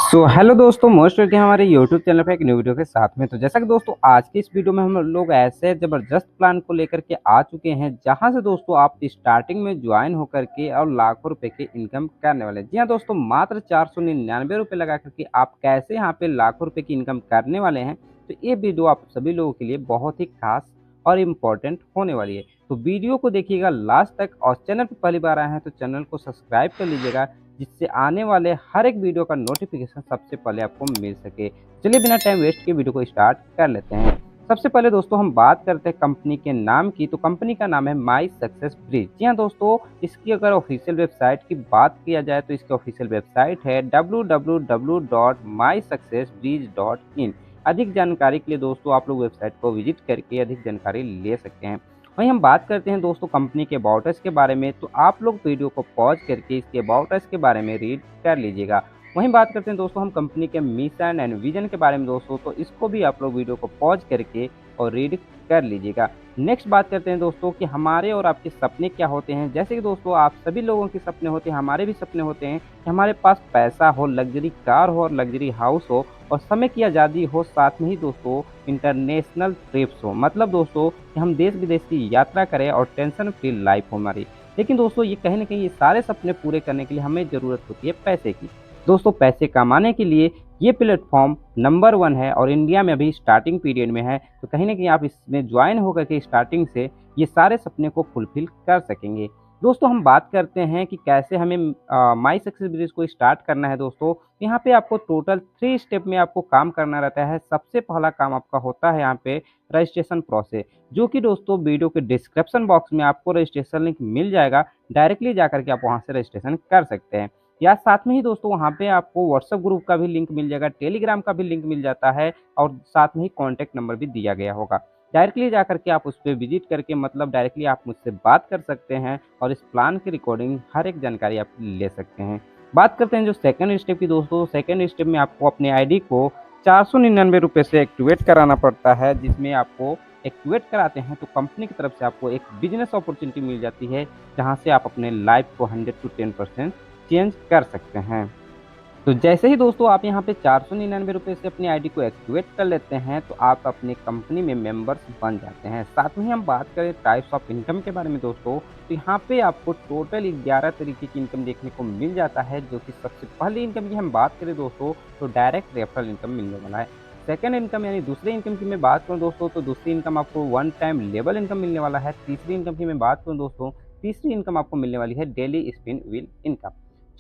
Hello दोस्तों, most welcome हमारे YouTube channel पे एक न्यू वीडियो के साथ में। तो जैसा कि दोस्तों आज की इस वीडियो में हम लोग ऐसे ज़बरदस्त प्लान को लेकर के आ चुके हैं जहां से दोस्तों आप स्टार्टिंग में ज्वाइन होकर के और लाखों रुपए की इनकम करने वाले हैं। जी हाँ दोस्तों, मात्र 499 रुपये लगा करके आप कैसे यहाँ पे लाखों रुपए की इनकम करने वाले हैं। तो ये वीडियो आप सभी लोगों के लिए बहुत ही खास और इम्पोर्टेंट होने वाली है। तो वीडियो को देखिएगा लास्ट तक, और चैनल पर पहली बार आए हैं तो चैनल को सब्सक्राइब कर लीजिएगा, जिससे आने वाले हर एक वीडियो का नोटिफिकेशन सबसे पहले आपको मिल सके। चलिए बिना टाइम वेस्ट के वीडियो को स्टार्ट कर लेते हैं। सबसे पहले दोस्तों हम बात करते हैं कंपनी के नाम की। तो कंपनी का नाम है माई सक्सेस ब्रिज। जी हाँ दोस्तों, इसकी अगर ऑफिशियल वेबसाइट की बात किया जाए तो इसकी ऑफिशियल वेबसाइट है www.mysuccessbridge.in। अधिक जानकारी के लिए दोस्तों आप लोग वेबसाइट को विजिट करके अधिक जानकारी ले सकते हैं। वहीं हम बात करते हैं दोस्तों कंपनी के अबाउट अस के बारे में। तो आप लोग वीडियो को पॉज करके इसके अबाउट अस के बारे में रीड कर लीजिएगा। वहीं बात करते हैं दोस्तों हम कंपनी के मिशन एंड विजन के बारे में दोस्तों, तो इसको भी आप लोग वीडियो को पॉज करके और रीड कर लीजिएगा। नेक्स्ट बात करते हैं दोस्तों कि हमारे और आपके सपने क्या होते हैं। जैसे कि दोस्तों आप सभी लोगों के सपने होते हैं, हमारे भी सपने होते हैं कि हमारे पास पैसा हो, लग्जरी कार हो और लग्जरी हाउस हो और समय की आज़ादी हो, साथ में ही दोस्तों इंटरनेशनल ट्रिप्स हो। मतलब दोस्तों कि हम देश विदेश की यात्रा करें और टेंशन फ्री लाइफ हो हमारी। लेकिन दोस्तों ये कहीं न कहीं ये सारे सपने पूरे करने के लिए हमें ज़रूरत होती है पैसे की। दोस्तों पैसे कमाने के लिए ये प्लेटफ़ॉर्म नंबर 1 है और इंडिया में अभी स्टार्टिंग पीरियड में है। तो कहीं न कहीं आप इसमें जॉइन होकर के स्टार्टिंग से ये सारे सपने को फुलफ़िल कर सकेंगे। दोस्तों हम बात करते हैं कि कैसे हमें माई सक्सेस ब्रिज को स्टार्ट करना है दोस्तों। यहाँ पे आपको टोटल 3 स्टेप में आपको काम करना रहता है। सबसे पहला काम आपका होता है यहाँ पे रजिस्ट्रेशन प्रोसेस, जो कि दोस्तों वीडियो के डिस्क्रिप्शन बॉक्स में आपको रजिस्ट्रेशन लिंक मिल जाएगा। डायरेक्टली जाकर के आप वहाँ से रजिस्ट्रेशन कर सकते हैं। या साथ में ही दोस्तों वहाँ पे आपको व्हाट्सएप ग्रुप का भी लिंक मिल जाएगा, टेलीग्राम का भी लिंक मिल जाता है और साथ में ही कॉन्टैक्ट नंबर भी दिया गया होगा। डायरेक्टली जाकर के आप उस पे विज़िट करके मतलब डायरेक्टली आप मुझसे बात कर सकते हैं और इस प्लान की रिकॉर्डिंग हर एक जानकारी आप ले सकते हैं। बात करते हैं जो सेकंड स्टेप की दोस्तों, सेकंड स्टेप में आपको अपने आईडी को 499 रुपए से एक्टिवेट कराना पड़ता है, जिसमें आपको एक्टिवेट कराते हैं तो कंपनी की तरफ से आपको एक बिज़नेस अपॉर्चुनिटी मिल जाती है, जहाँ से आप अपने लाइफ़ को 100 टू 10% चेंज कर सकते हैं। तो जैसे ही दोस्तों आप यहाँ पे 499 रुपए से अपनी आईडी को एक्टिवेट कर लेते हैं तो आप अपनी कंपनी में मेंबर्स बन जाते हैं। साथ में ही हम बात करें टाइप्स ऑफ इनकम के बारे में दोस्तों, तो यहाँ पे आपको टोटल 11 तरीके की इनकम देखने को मिल जाता है। जो कि सबसे पहली इनकम की हम बात करें दोस्तों तो डायरेक्ट रेफरल इनकम मिलने वाला है। सेकंड इनकम यानी दूसरी इनकम की मैं बात करूँ दोस्तों, तो दूसरी इनकम आपको वन टाइम लेवल इनकम मिलने वाला है। तीसरी इनकम की मैं बात करूँ दोस्तों, तीसरी इनकम आपको मिलने वाली है डेली स्पिन व्हील इनकम।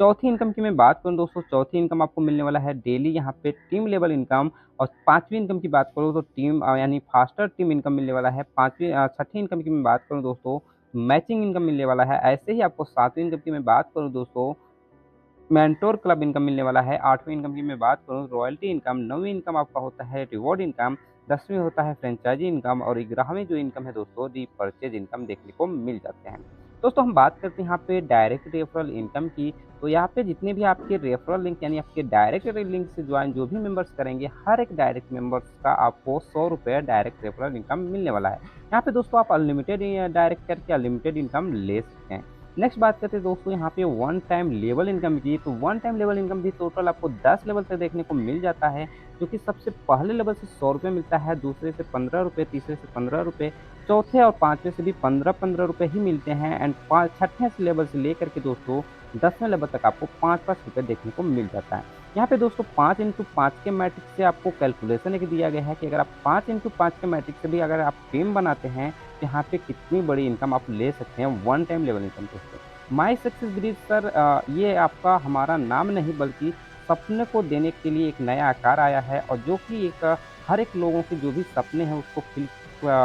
चौथी इनकम की मैं बात करूँ दोस्तों, चौथी इनकम आपको मिलने वाला है डेली यहाँ पे टीम लेवल इनकम। और पाँचवीं इनकम की बात करूँ तो टीम यानी फास्टर टीम इनकम मिलने वाला है। छठी इनकम की मैं बात करूँ दोस्तों, मैचिंग इनकम मिलने वाला है। ऐसे ही आपको सातवीं इनकम की मैं बात करूँ दोस्तों, मेंटोर क्लब इनकम मिलने वाला है। आठवीं इनकम की मैं बात करूँ रॉयल्टी इनकम। नौवीं इनकम आपका होता है रिवॉर्ड इनकम। 10वीं होता है फ्रेंचाइजी इनकम और 11वीं जो इनकम है दोस्तों रीपरचेज इनकम देखने को मिल जाते हैं। दोस्तों हम बात करते हैं यहाँ पे डायरेक्ट रेफरल इनकम की। तो यहाँ पे जितने भी आपके रेफरल लिंक यानी आपके डायरेक्ट लिंक से ज्वाइन जो भी मेंबर्स करेंगे, हर एक डायरेक्ट मेंबर्स का आपको 100 रुपये डायरेक्ट रेफरल इनकम मिलने वाला है। यहाँ पे दोस्तों आप अनलिमिटेड डायरेक्ट करके अनलिमिटेड इनकम ले सकते हैं। नेक्स्ट बात करते हैं दोस्तों यहाँ पे वन टाइम लेवल इनकम की। तो वन टाइम लेवल इनकम भी टोटल आपको 10 लेवल तक देखने को मिल जाता है। जो कि सबसे पहले लेवल से 100 रुपये मिलता है, दूसरे से 15 रुपये, तीसरे से 15 रुपये, चौथे और पाँचवें से भी 15-15 रुपये ही मिलते हैं। एंड छठे से लेवल से लेकर के दोस्तों 10वें लेवल तक आपको 5-5 रुपये देखने को मिल जाता है। यहाँ पे दोस्तों 5x5 के मैट्रिक्स से आपको कैलकुलेशन एक दिया गया है कि अगर आप 5x5 के मैट्रिक्स से भी अगर आप टीम बनाते हैं तो यहाँ पे कितनी बड़ी इनकम आप ले सकते हैं वन टाइम लेवल इनकम दोस्तों। माई सक्सेस ब्रिज सर, ये आपका हमारा नाम नहीं बल्कि सपने को देने के लिए एक नया आकार आया है, और जो कि एक हर एक लोगों के जो भी सपने हैं उसको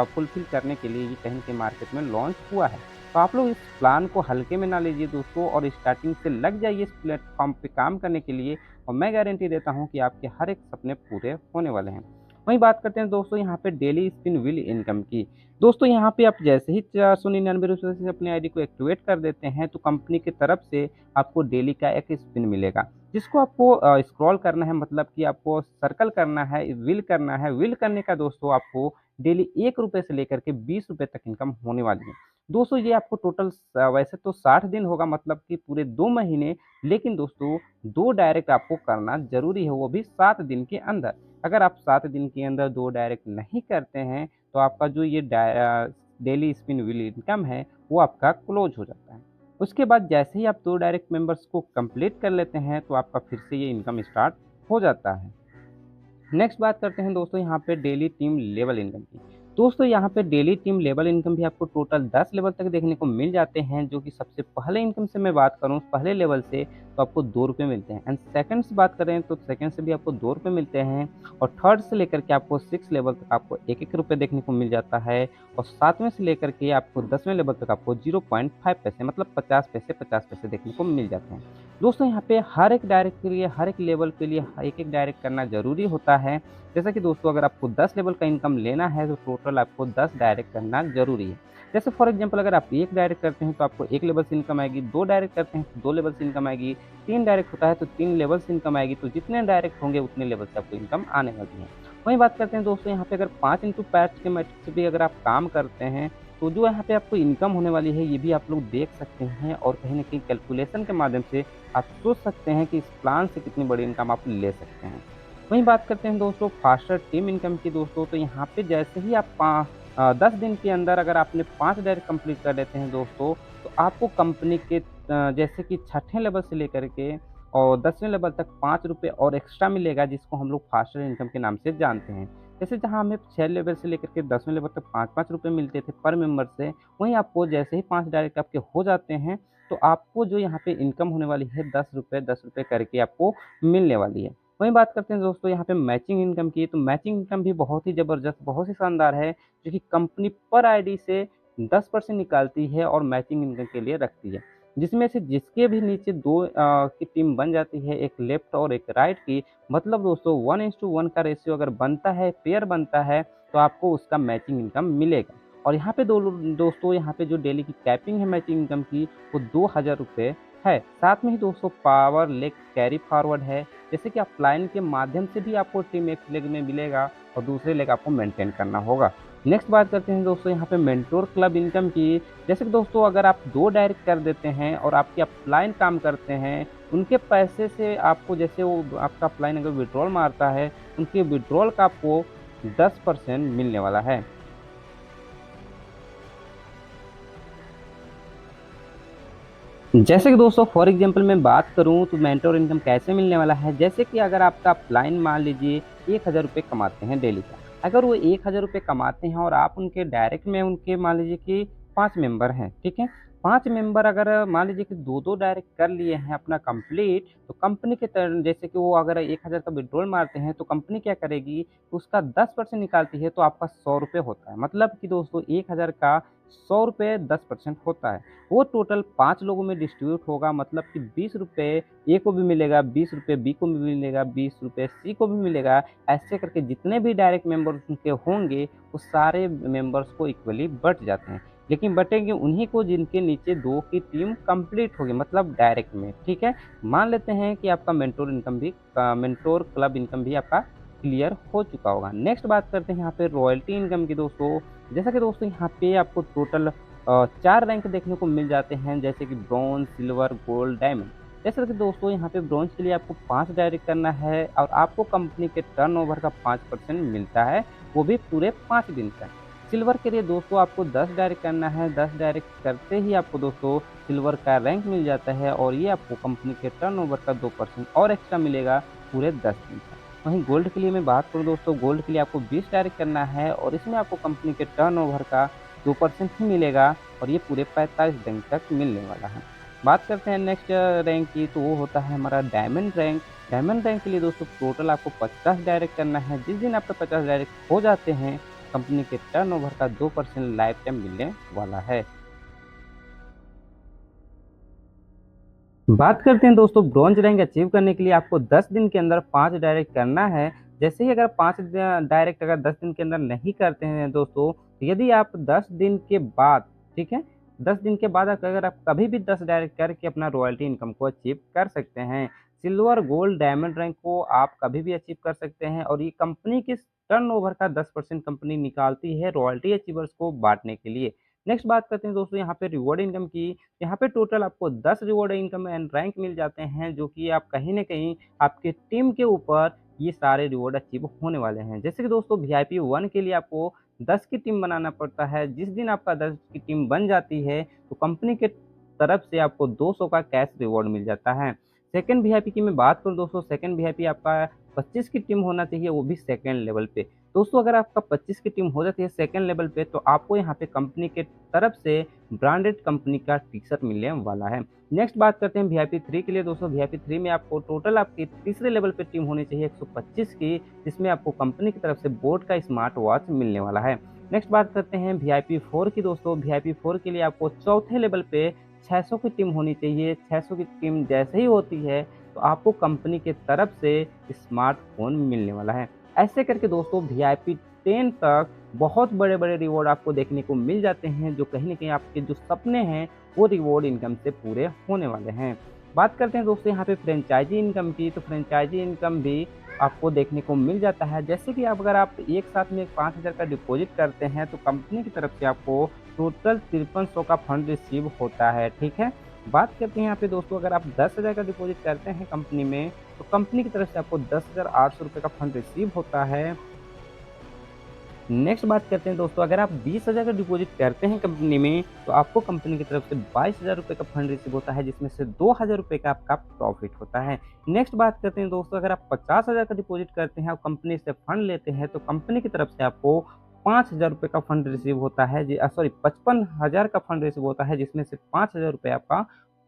फुलफिल करने के लिए ये कहीं न कहीं मार्केट में लॉन्च हुआ है। तो आप लोग इस प्लान को हल्के में ना लीजिए दोस्तों, और स्टार्टिंग से लग जाइए इस प्लेटफ़ॉर्म पे काम करने के लिए, और मैं गारंटी देता हूँ कि आपके हर एक सपने पूरे होने वाले हैं। वहीं बात करते हैं दोस्तों यहाँ पे डेली स्पिन व्हील इनकम की। दोस्तों यहाँ पे आप जैसे ही 499 रुपये से अपनी आईडी को एक्टिवेट कर देते हैं तो कंपनी की तरफ से आपको डेली का एक स्पिन मिलेगा, जिसको आपको स्क्रॉल करना है, मतलब कि आपको सर्कल करना है, व्हील करना है। व्हील करने का दोस्तों आपको डेली ₹1 से लेकर के ₹20 तक इनकम होने वाली है। दोस्तों ये आपको टोटल वैसे तो 60 दिन होगा, मतलब कि पूरे 2 महीने, लेकिन दोस्तों 2 डायरेक्ट आपको करना ज़रूरी है, वो भी 7 दिन के अंदर। अगर आप 7 दिन के अंदर 2 डायरेक्ट नहीं करते हैं, तो आपका जो ये डेली स्पिन व्हील इनकम है, वो आपका क्लोज़ हो जाता है। उसके बाद जैसे ही आप 2 डायरेक्ट मेंबर्स को कंप्लीट कर लेते हैं, तो आपका फिर से ये इनकम स्टार्ट हो जाता है। नेक्स्ट बात करते हैं दोस्तों यहाँ पे डेली टीम लेवल इनकम की। दोस्तों यहाँ पे डेली टीम लेवल इनकम भी आपको टोटल 10 लेवल तक देखने को मिल जाते हैं, जो कि सबसे पहले इनकम से मैं बात करूँ पहले लेवल से, तो आपको 2 रुपये मिलते हैं, एंड सेकंड से बात करें तो सेकंड से भी आपको 2 रुपये मिलते हैं, और थर्ड से लेकर के आपको 6 लेवल तक आपको 1-1 रुपये देखने को मिल जाता है, और 7वें से लेकर के आपको 10वें लेवल तक आपको 0.5 पैसे, मतलब 50 पैसे देखने को मिल जाते हैं। दोस्तों यहाँ पे हर एक डायरेक्ट के लिए, हर एक लेवल के लिए एक-एक डायरेक्ट करना ज़रूरी होता है। जैसा कि दोस्तों अगर आपको 10 लेवल का इनकम लेना है, तो टोटल आपको 10 डायरेक्ट करना ज़रूरी है। जैसे फॉर एग्ज़ाम्पल अगर आप 1 डायरेक्ट करते हैं तो आपको 1 लेवल से इनकम आएगी, 2 डायरेक्ट करते हैं तो 2 लेवल से इनकम आएगी, 3 डायरेक्ट होता है तो 3 लेवल से इनकम आएगी, तो जितने डायरेक्ट होंगे उतने लेवल से आपको इनकम आने वाली है। वहीं बात करते हैं दोस्तों यहाँ पे अगर 5 इंटू 5 के मैट्रिक्स से भी अगर आप काम करते हैं, तो जो यहाँ पे आपको इनकम होने वाली है, ये भी आप लोग देख सकते हैं, और कहीं न कहीं कैलकुलेशन के माध्यम से आप सोच सकते हैं कि इस प्लान से कितनी बड़ी इनकम आप ले सकते हैं। वहीं बात करते हैं दोस्तों फास्टर टीम इनकम की दोस्तों, तो यहाँ पे जैसे ही आप 10 दिन के अंदर अगर आपने 5 डायरेक्ट कंप्लीट कर लेते हैं दोस्तों, तो आपको कंपनी के जैसे कि छठे लेवल से लेकर के और 10वें लेवल तक ₹5 और एक्स्ट्रा मिलेगा, जिसको हम लोग फास्टर इनकम के नाम से जानते हैं। जैसे जहाँ हमें 6 लेवल से लेकर के 10वें लेवल तक ₹5-5 मिलते थे पर मेंबर से, वहीं आपको जैसे ही 5 डायरेक्ट आपके हो जाते हैं, तो आपको जो यहाँ पे इनकम होने वाली है ₹10 करके आपको मिलने वाली है। वहीं बात करते हैं दोस्तों यहाँ पे मैचिंग इनकम की, तो मैचिंग इनकम भी बहुत ही ज़बरदस्त, बहुत ही शानदार है, जो कि कंपनी पर आईडी से 10% निकालती है और मैचिंग इनकम के लिए रखती है। जिसमें से जिसके भी नीचे 2 की टीम बन जाती है, एक लेफ्ट और एक राइट की, मतलब दोस्तों 1:1 का रेशियो अगर बनता है, पेयर बनता है, तो आपको उसका मैचिंग इनकम मिलेगा। और यहाँ पे दोस्तों यहाँ पे जो डेली की कैपिंग है मैचिंग इनकम की, वो ₹2000 है। साथ में ही दोस्तों पावर लेग कैरी फॉरवर्ड है, जैसे कि ऑफलाइन के माध्यम से भी आपको टीम एक लेग में मिलेगा और दूसरे लेग आपको मेंटेन करना होगा। नेक्स्ट बात करते हैं दोस्तों यहाँ पे मेंटोर क्लब इनकम की। जैसे कि दोस्तों अगर आप 2 डायरेक्ट कर देते हैं और आपके अपलाइन काम करते हैं, उनके पैसे से आपको, जैसे वो आपका अपलाइन अगर विथड्रॉल मारता है, उनके विथड्रॉल का आपको 10% मिलने वाला है। जैसे कि दोस्तों फॉर एग्जांपल मैं बात करूँ तो मेंटोर इनकम कैसे मिलने वाला है, जैसे कि अगर आपका अपलाइन मान लीजिए ₹1000 कमाते हैं डेली का। अगर वो ₹1000 कमाते हैं और आप उनके डायरेक्ट में उनके मान लीजिए कि 5 मेंबर हैं, ठीक है? 5 मेंबर अगर मान लीजिए कि 2-2 डायरेक्ट कर लिए हैं अपना कंप्लीट, तो कंपनी के जैसे कि वो अगर 1000 का विथड्रॉल मारते हैं, तो कंपनी क्या करेगी, उसका 10% निकालती है, तो आपका ₹100 होता है। मतलब कि दोस्तों 1000 का ₹100 10% होता है। वो टोटल 5 लोगों में डिस्ट्रीब्यूट होगा, मतलब कि ₹20 ए को भी मिलेगा, ₹20 बी को भी मिलेगा, ₹20 सी को भी मिलेगा। ऐसे करके जितने भी डायरेक्ट मेंबर्स उनके होंगे, वो सारे मेंबर्स को इक्वली बँट जाते हैं। लेकिन बँटेंगे उन्हीं को जिनके नीचे 2 की टीम कंप्लीट होगी, मतलब डायरेक्ट में, ठीक है? मान लेते हैं कि आपका मेंटोर क्लब इनकम भी आपका क्लियर हो चुका होगा। नेक्स्ट बात करते हैं यहाँ पे रॉयल्टी इनकम की दोस्तों। जैसा कि दोस्तों यहाँ पे आपको टोटल 4 रैंक देखने को मिल जाते हैं, जैसे कि ब्रॉन्ज, सिल्वर, गोल्ड, डायमंड। जैसे कि दोस्तों यहाँ पे ब्रॉन्ज के लिए आपको 5 डायरेक्ट करना है और आपको कंपनी के टर्नओवर का 5% मिलता है, वो भी पूरे 5 दिन का। सिल्वर के लिए दोस्तों आपको 10 डायरेक्ट करना है, 10 डायरेक्ट करते ही आपको दोस्तों सिल्वर का रैंक मिल जाता है, और ये आपको कंपनी के टर्नओवर का 2% और एक्स्ट्रा मिलेगा पूरे 10 दिन का। वहीं गोल्ड के लिए मैं बात करूँ दोस्तों, गोल्ड के लिए आपको 20 डायरेक्ट करना है और इसमें आपको कंपनी के टर्नओवर का 2% ही मिलेगा, और ये पूरे 45 दिन तक मिलने वाला है। बात करते हैं नेक्स्ट रैंक की, तो वो होता है हमारा डायमंड रैंक। डायमंड रैंक के लिए दोस्तों टोटल आपको 50 डायरेक्ट करना है। जिस दिन आपका 50 डायरेक्ट हो जाते हैं, कंपनी के टर्नओवर का 2% लाइफ टाइम मिलने वाला है। बात करते हैं दोस्तों ब्रॉन्ज रैंक अचीव करने के लिए आपको 10 दिन के अंदर 5 डायरेक्ट करना है। जैसे ही अगर 5 डायरेक्ट अगर 10 दिन के अंदर नहीं करते हैं दोस्तों, तो यदि आप 10 दिन के बाद, ठीक है? 10 दिन के बाद अगर आप कभी भी 10 डायरेक्ट करके अपना रॉयल्टी इनकम को अचीव कर सकते हैं। सिल्वर, गोल्ड, डायमंड रैंक को आप कभी भी अचीव कर सकते हैं, और ये कंपनी के टर्नओवर का 10% कंपनी निकालती है रॉयल्टी अचीवर्स को बाँटने के लिए। नेक्स्ट बात करते हैं दोस्तों यहाँ पे रिवॉर्ड इनकम की। यहाँ पे टोटल आपको 10 रिवॉर्ड इनकम एंड रैंक मिल जाते हैं, जो कि आप कहीं न कहीं आपके टीम के ऊपर ये सारे रिवॉर्ड अचीव होने वाले हैं। जैसे कि दोस्तों वीआईपी 1 के लिए आपको 10 की टीम बनाना पड़ता है। जिस दिन आपका 10 की टीम बन जाती है, तो कंपनी के तरफ से आपको 200 का कैश रिवॉर्ड मिल जाता है। सेकंड वीआईपी की मैं बात करूँ दोस्तों, सेकंड वीआईपी आपका 25 की टीम होना चाहिए, वो भी सेकंड लेवल पे। दोस्तों अगर आपका 25 की टीम हो जाती है सेकंड लेवल पे, तो आपको यहाँ पे कंपनी के तरफ से ब्रांडेड कंपनी का टी-शर्ट मिलने वाला है। नेक्स्ट बात करते हैं वीआईपी 3 के लिए दोस्तों, वीआईपी 3 में आपको टोटल आपकी तीसरे लेवल पे टीम होनी चाहिए 125 की, जिसमें आपको कंपनी की तरफ से बोट का स्मार्ट वॉच मिलने वाला है। नेक्स्ट बात करते हैं वीआईपी 4 की दोस्तों, वीआईपी 4 के लिए आपको चौथे लेवल पे 600 की टीम होनी चाहिए। 600 की टीम जैसे ही होती है, तो आपको कंपनी के तरफ से स्मार्टफ़ोन मिलने वाला है। ऐसे करके दोस्तों वीआईपी 10 तक बहुत बड़े-बड़े रिवॉर्ड आपको देखने को मिल जाते हैं, जो कहीं न कहीं आपके जो सपने हैं, वो रिवॉर्ड इनकम से पूरे होने वाले हैं। बात करते हैं दोस्तों यहाँ पे फ्रेंचाइज़ी इनकम की, तो फ्रेंचाइज़ी इनकम भी आपको देखने को मिल जाता है। जैसे कि अगर आप एक साथ में 5,000 का डिपॉज़िट करते हैं, तो कंपनी की तरफ से आपको टोटल 5300 का फंड रिसीव होता है, ठीक है? बात करते हैं यहाँ पे दोस्तों, अगर आप 10,000 का डिपॉज़िट करते हैं कंपनी में, तो कंपनी की तरफ से आपको 10,800 रुपए का फंड रिसीव होता है। नेक्स्ट बात करते हैं दोस्तों, अगर आप 20,000 का डिपॉज़िट करते हैं कंपनी में, तो आपको कंपनी की तरफ से 22,000 रुपए का फंड रिसीव होता है, जिसमें से 2,000 रुपए का आपका प्रॉफ़िट होता है। नेक्स्ट बात करते हैं दोस्तों, अगर आप 50,000 का डिपॉज़िट करते हैं और कंपनी से फंड लेते हैं, तो कंपनी की तरफ से आपको 5,000 रुपए का फंड रिसीव होता है, 55,000 का फंड रिसीव होता है, जिसमें से 5,000 रुपए आपका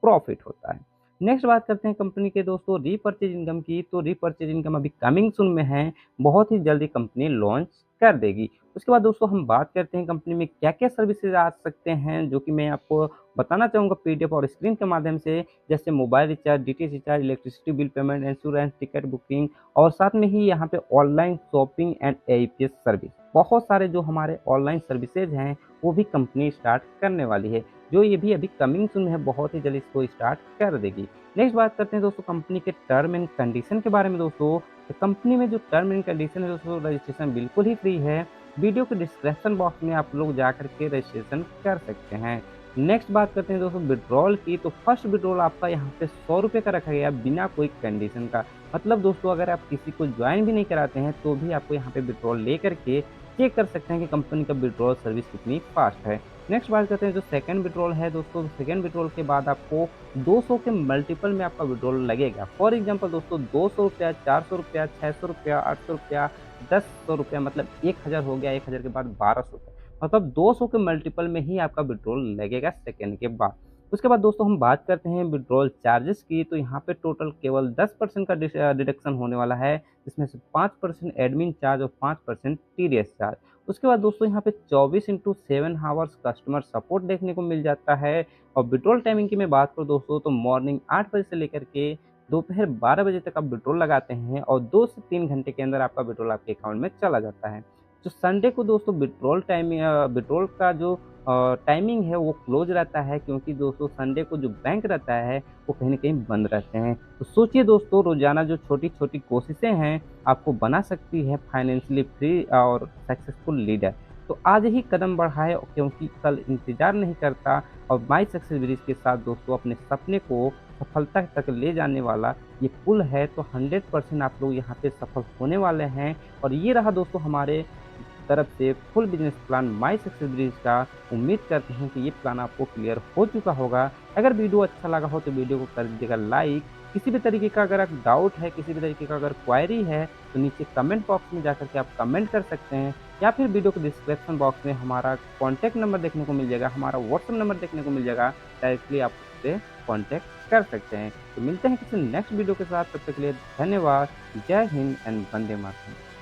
प्रॉफ़िट होता है। नेक्स्ट बात करते हैं कंपनी के दोस्तों रीपर्चेज़ इनकम की, तो रीपर्चेज़ इनकम अभी कमिंग सून में है, बहुत ही जल्दी कंपनी लॉन्च कर देगी। उसके बाद दोस्तों हम बात करते हैं कंपनी में क्या-क्या सर्विसेज़ आ सकते हैं, जो कि मैं आपको बताना चाहूँगा पीडीएफ और स्क्रीन के माध्यम से, जैसे mobile recharge, DTH recharge, electricity bill payment, insurance, ticket booking और साथ में ही यहाँ पे online shopping and AEPS service. बहुत सारे जो हमारे ऑनलाइन सर्विसेज़ हैं, वो भी कंपनी स्टार्ट करने वाली है, जो ये भी अभी कमिंग सून है, बहुत ही जल्द इसको स्टार्ट कर देगी। नेक्स्ट बात करते हैं दोस्तों कंपनी के टर्म एंड कंडीशन के बारे में दोस्तों। तो कंपनी में जो टर्म एंड कंडीशन है दोस्तों, रजिस्ट्रेशन बिल्कुल ही फ्री है। वीडियो के डिस्क्रिप्शन बॉक्स में आप लोग जाकर के रजिस्ट्रेशन कर सकते हैं। नेक्स्ट बात करते हैं दोस्तों विड्रॉल की, तो फर्स्ट विड्रॉल आपका यहाँ पे 100 रुपये का रखा गया बिना कोई कंडीशन का। मतलब दोस्तों अगर आप किसी को ज्वाइन भी नहीं कराते हैं, तो भी आपको यहाँ पे विड्रॉल लेकर के चेक कर सकते हैं कि कंपनी का विड्रॉल सर्विस कितनी फास्ट है। नेक्स्ट बात करते हैं जो सेकंड विड्रॉल है दोस्तों, सेकंड विड्रॉल के बाद आपको 200 के मल्टीपल में आपका विड्रॉल लगेगा। फॉर एग्जांपल दोस्तों 200 रुपया, 400 रुपया, 600 रुपया, 800 रुपया, 1000 रुपया, मतलब 1000 हो गया, 1000 के बाद 1200 रुपये, मतलब 200 के मल्टीपल में ही आपका विड्रॉल लगेगा सेकंड के बाद। उसके बाद दोस्तों हम बात करते हैं विड्रॉल चार्जेस की, तो यहाँ पे टोटल केवल 10% का डिडक्शन होने वाला है, जिसमें से 5% एडमिन चार्ज और 5% टीडीएस चार्ज। उसके बाद दोस्तों यहाँ पे 24/7 हावर्स कस्टमर सपोर्ट देखने को मिल जाता है। और विड्रॉल टाइमिंग की मैं बात करूँ दोस्तों, तो मॉर्निंग 8 बजे से लेकर के दोपहर 12 बजे तक आप विड्रॉल लगाते हैं और 2 से 3 घंटे के अंदर आपका विड्रॉल आपके अकाउंट में चला जाता है। जो संडे को दोस्तों विड्रॉल का जो टाइमिंग है वो क्लोज रहता है, क्योंकि दोस्तों संडे को जो बैंक रहता है वो कहीं न कहीं बंद रहते हैं। तो सोचिए दोस्तों, रोज़ाना जो छोटी-छोटी कोशिशें हैं आपको बना सकती है फाइनेंशियली फ्री और सक्सेसफुल लीडर। तो आज ही कदम बढ़ाएँ, क्योंकि कल इंतज़ार नहीं करता। और माई सक्सेस ब्रिज के साथ दोस्तों अपने सपने को सफलता तक ले जाने वाला ये पुल है, तो 100% आप लोग यहाँ पे सफल होने वाले हैं। और ये रहा दोस्तों हमारे तरफ से full business plan my success bridge का। उम्मीद करते हैं कि ये प्लान आपको क्लियर हो चुका होगा। अगर वीडियो अच्छा लगा हो तो वीडियो को कर दीजिएगा लाइक। किसी भी तरीके का अगर डाउट है, किसी भी तरीके का अगर क्वायरी है, तो नीचे कमेंट बॉक्स में जाकर के आप कमेंट कर सकते हैं, या फिर वीडियो के डिस्क्रिप्शन बॉक्स में हमारा कॉन्टैक्ट नंबर देखने को मिल जाएगा, हमारा व्हाट्सएप नंबर देखने को मिल जाएगा। डायरेक्टली आप उससे कॉन्टैक्ट कर सकते हैं। तो मिलते हैं किसी नेक्स्ट वीडियो के साथ, तब तक के लिए धन्यवाद। जय हिंद एंड वंदे मातरम।